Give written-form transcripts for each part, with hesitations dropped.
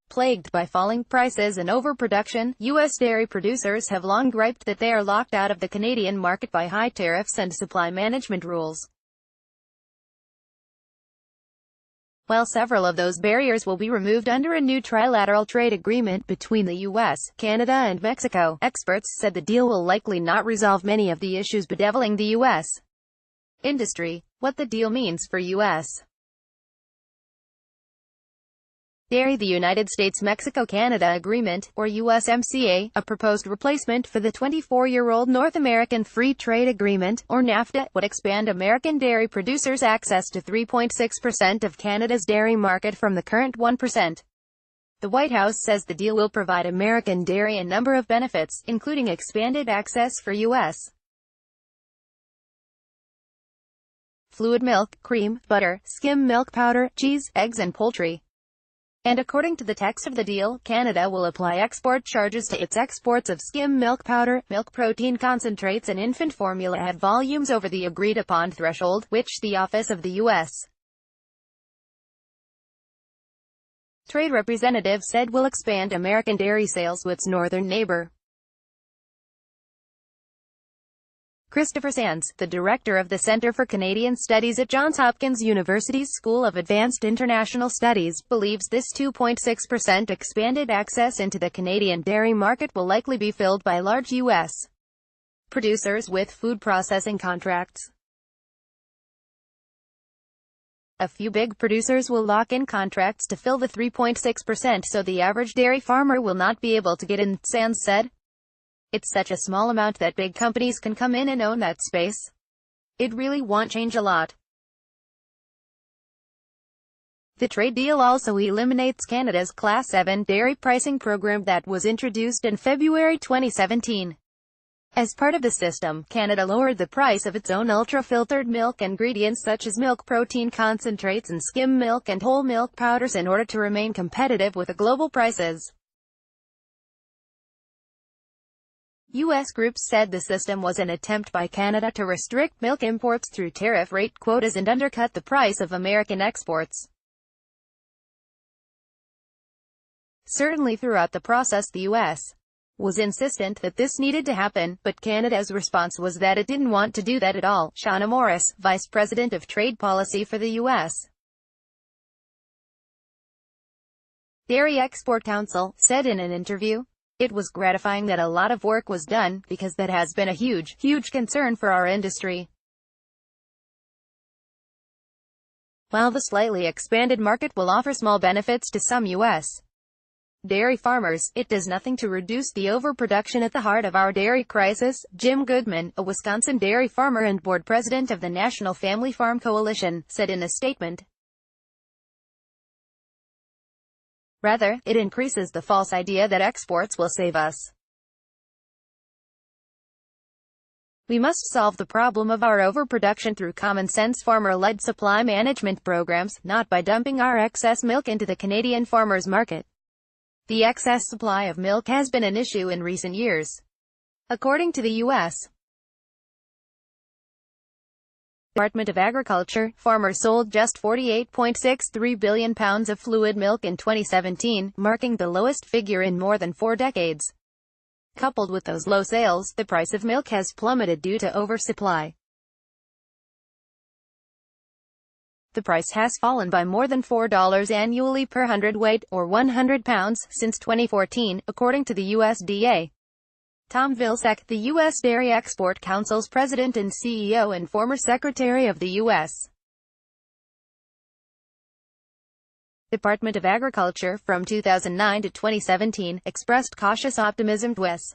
Plagued by falling prices and overproduction, U.S. dairy producers have long griped that they are locked out of the Canadian market by high tariffs and supply management rules. While several of those barriers will be removed under a new trilateral trade agreement between the U.S., Canada and Mexico, experts said the deal will likely not resolve many of the issues bedeviling the U.S. industry. What the deal means for U.S. dairy. The United States-Mexico-Canada Agreement, or USMCA, a proposed replacement for the 24-year-old North American Free Trade Agreement, or NAFTA, would expand American dairy producers' access to 3.6% of Canada's dairy market from the current 1%. The White House says the deal will provide American dairy a number of benefits, including expanded access for U.S. fluid milk, cream, butter, skim milk powder, cheese, eggs and poultry. And according to the text of the deal, Canada will apply export charges to its exports of skim milk powder, milk protein concentrates and infant formula at volumes over the agreed-upon threshold, which the Office of the U.S. Trade Representative said will expand American dairy sales to its northern neighbor. Christopher Sands, the director of the Center for Canadian Studies at Johns Hopkins University's School of Advanced International Studies, believes this 2.6% expanded access into the Canadian dairy market will likely be filled by large U.S. producers with food processing contracts. A few big producers will lock in contracts to fill the 3.6%, so the average dairy farmer will not be able to get in, Sands said. It's such a small amount that big companies can come in and own that space. It really won't change a lot. The trade deal also eliminates Canada's Class 7 dairy pricing program that was introduced in February 2017. As part of the system, Canada lowered the price of its own ultra-filtered milk ingredients such as milk protein concentrates and skim milk and whole milk powders in order to remain competitive with the global prices. U.S. groups said the system was an attempt by Canada to restrict milk imports through tariff rate quotas and undercut the price of American exports. Certainly throughout the process the U.S. was insistent that this needed to happen, but Canada's response was that it didn't want to do that at all. Shauna Morris, Vice President of Trade Policy for the U.S. Dairy Export Council, said in an interview, "It was gratifying that a lot of work was done, because that has been a huge concern for our industry." While the slightly expanded market will offer small benefits to some U.S. dairy farmers, it does nothing to reduce the overproduction at the heart of our dairy crisis, Jim Goodman, a Wisconsin dairy farmer and board president of the National Family Farm Coalition, said in a statement. Rather, it increases the false idea that exports will save us. We must solve the problem of our overproduction through common-sense farmer-led supply management programs, not by dumping our excess milk into the Canadian farmers' market. The excess supply of milk has been an issue in recent years. According to the U.S. Department of Agriculture, farmers sold just 48.63 billion pounds of fluid milk in 2017, marking the lowest figure in more than 4 decades. Coupled with those low sales, the price of milk has plummeted due to oversupply. The price has fallen by more than $4 annually per hundredweight, or 100 pounds, since 2014, according to the USDA. Tom Vilsack, the U.S. Dairy Export Council's president and CEO and former secretary of the U.S. Department of Agriculture, from 2009 to 2017, expressed cautious optimism. This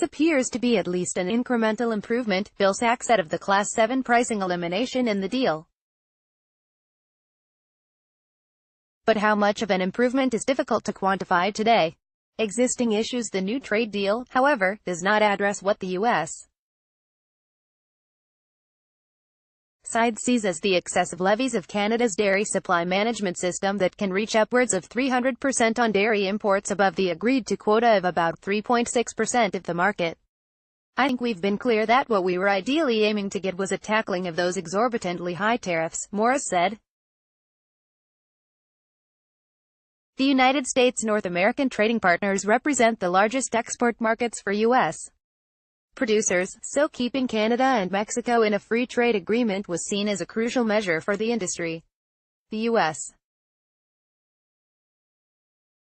appears to be at least an incremental improvement, Vilsack said of the Class 7 pricing elimination in the deal. But how much of an improvement is difficult to quantify today. Existing issues. The new trade deal, however, does not address what the U.S. side sees as the excessive levies of Canada's dairy supply management system that can reach upwards of 300% on dairy imports above the agreed-to quota of about 3.6% of the market. I think we've been clear that what we were ideally aiming to get was a tackling of those exorbitantly high tariffs, Morris said. The United States North American trading partners represent the largest export markets for U.S. producers, so keeping Canada and Mexico in a free trade agreement was seen as a crucial measure for the industry. The U.S.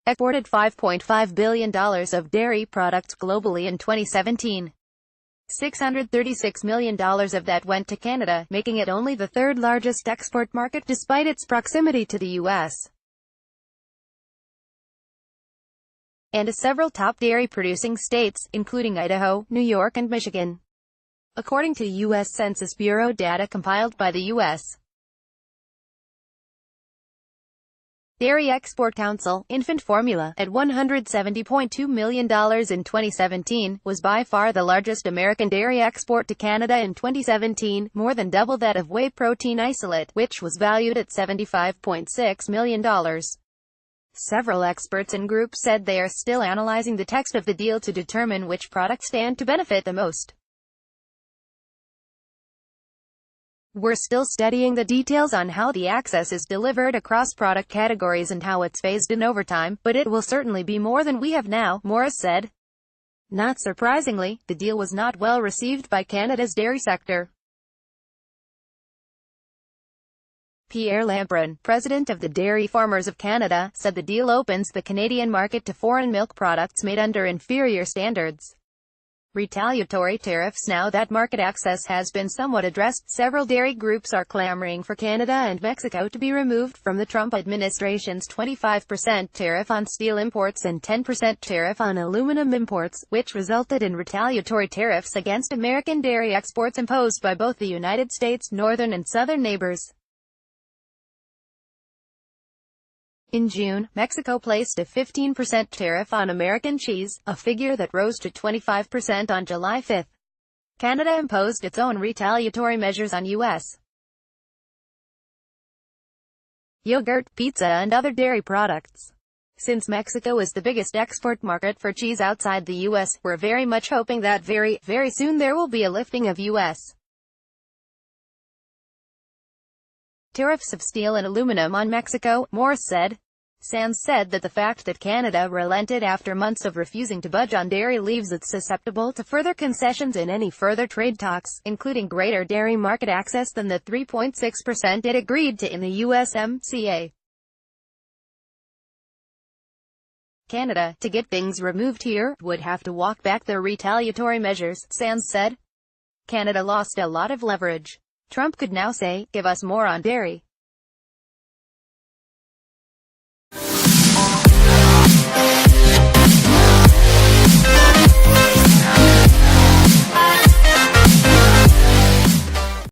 exported $5.5 billion of dairy products globally in 2017. $636 million of that went to Canada, making it only the third largest export market despite its proximity to the U.S. and to several top dairy-producing states, including Idaho, New York and Michigan. According to U.S. Census Bureau data compiled by the U.S. Dairy Export Council, infant formula, at $170.2 million in 2017, was by far the largest American dairy export to Canada in 2017, more than double that of whey protein isolate, which was valued at $75.6 million. Several experts and groups said they are still analyzing the text of the deal to determine which products stand to benefit the most. We're still studying the details on how the access is delivered across product categories and how it's phased in over time, but it will certainly be more than we have now, Morris said. Not surprisingly, the deal was not well received by Canada's dairy sector. Pierre Lampron, president of the Dairy Farmers of Canada, said the deal opens the Canadian market to foreign milk products made under inferior standards. Retaliatory tariffs. Now that market access has been somewhat addressed, several dairy groups are clamoring for Canada and Mexico to be removed from the Trump administration's 25% tariff on steel imports and 10% tariff on aluminum imports, which resulted in retaliatory tariffs against American dairy exports imposed by both the United States' northern and southern neighbors. In June, Mexico placed a 15% tariff on American cheese, a figure that rose to 25% on July 5. Canada imposed its own retaliatory measures on U.S. yogurt, pizza and other dairy products. Since Mexico is the biggest export market for cheese outside the U.S., we're very much hoping that very soon there will be a lifting of U.S. tariffs of steel and aluminum on Mexico, Morris said. Sands said that the fact that Canada relented after months of refusing to budge on dairy leaves it susceptible to further concessions in any further trade talks, including greater dairy market access than the 3.6% it agreed to in the USMCA. Canada, to get things removed here, would have to walk back their retaliatory measures, Sands said. Canada lost a lot of leverage. Trump could now say, "Give us more on dairy."